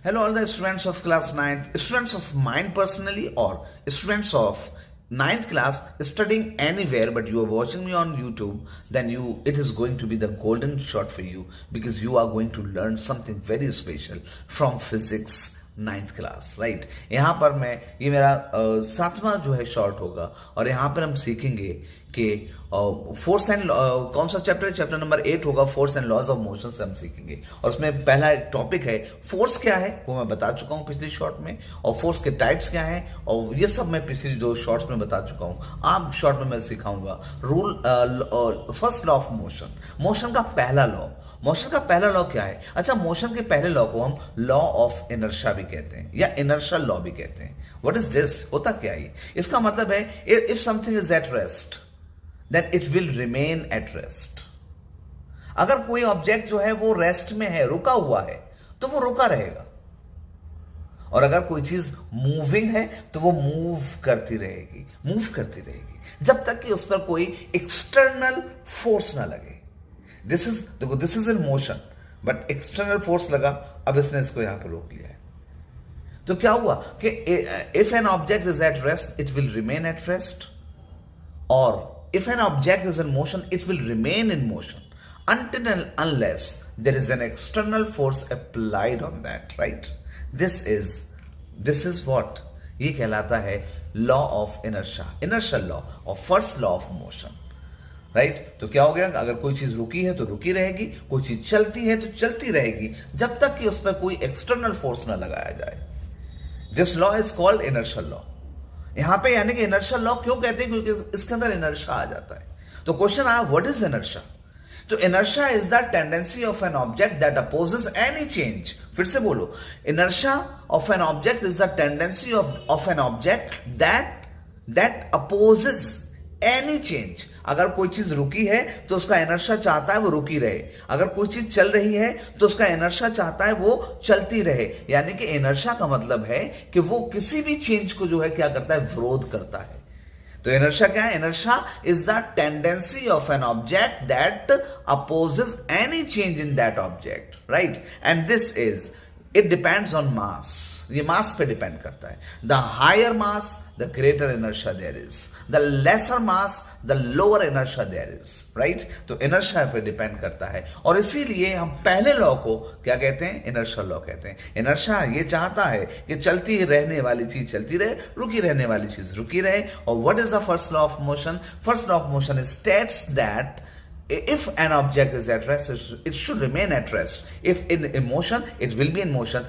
Hello, all the students of class 9th, students of mine personally, or students of 9th class studying anywhere, but you are watching me on YouTube, then it is going to be the golden shot for you because you are going to learn something very special from physics 9th class right. यहाँ पर ये मेरा सातवां जो है short होगा और यहाँ पर हम सीखेंगे कि फोर्स एंड कौन सा चैप्टर है, चैप्टर नंबर 8 होगा, force and laws of motion से हम सीखेंगे। और उसमें पहला एक टॉपिक है फोर्स क्या है, वो मैं बता चुका हूँ पिछली शॉर्ट में, और फोर्स के टाइप्स क्या हैं, और ये सब मैं पिछली 2 शॉर्ट्स में बता चुका हूँ। आप शॉर्ट में मैं सिखाऊंगा rule first law of motion, motion का पहला लॉ। मोशन का पहला लॉ क्या है? अच्छा, मोशन के पहले लॉ को हम लॉ ऑफ इनर्शिया भी कहते हैं या इनर्शियल लॉ भी कहते हैं। What is this? होता क्या है? इसका मतलब है if something is at rest then it will remain at rest. अगर कोई ऑब्जेक्ट जो है वो रेस्ट में है, रुका हुआ है, तो वो रुका रहेगा। और अगर कोई चीज मूविंग है तो वो मूव करती रहेगी जब तक कि उस पर कोई एक्सटर्नल फोर्स ना लगे। This is in motion, but external force लगा, अब इसने इसको यहां पर रोक लिया है। तो क्या हुआ कि if an object is at rest it will remain at rest, और if an object is in motion it will remain in motion until and unless there is an external force applied on that, right? This is what ये कहलाता है law of inertia, inertial law or first law of motion, right? तो क्या हो गया, अगर कोई चीज रुकी है तो रुकी रहेगी, कोई चीज चलती है तो चलती रहेगी जब तक कि उस पर कोई एक्सटर्नल फोर्स ना लगाया जाए। This law is called inertial law. यहां पे यानी कि इनर्शियल लॉ क्यों कहते हैं? क्योंकि इसके अंदर इनर्शिया आ जाता है। तो क्वेश्चन आया व्हाट इज इनर्शिया? तो inertia is the tendency of an object that opposes any change. फिर से बोलो, inertia of an object is the tendency of an object that opposes any change. अगर कोई चीज रुकी है तो उसका इनर्शिया चाहता है वो रुकी रहे, अगर कोई चीज चल रही है तो उसका इनर्शिया चाहता है वो चलती रहे। यानी कि इनर्शिया का मतलब है कि वो किसी भी चेंज को जो है क्या करता है, विरोध करता है। तो इनर्शिया क्या है? Inertia is the tendency of an object that opposes any change in that object, right? And this is it depends on mass. ये मास पे डिपेंड करता है। The higher mass the greater inertia there is, the lesser mass the lower inertia there is, right? तो inertia पे depend करता है और इसीलिए हम पहले लॉ को क्या कहते हैं? इनर्शियल लॉ कहते हैं। इनर्शिया ये चाहता है कि चलती रहने वाली चीज चलती रहे, रुकी रहने वाली चीज रुकी रहे। और what is the first law of motion? First law of motion states that if an object is at rest, it should remain at rest. If in motion, it will be in motion.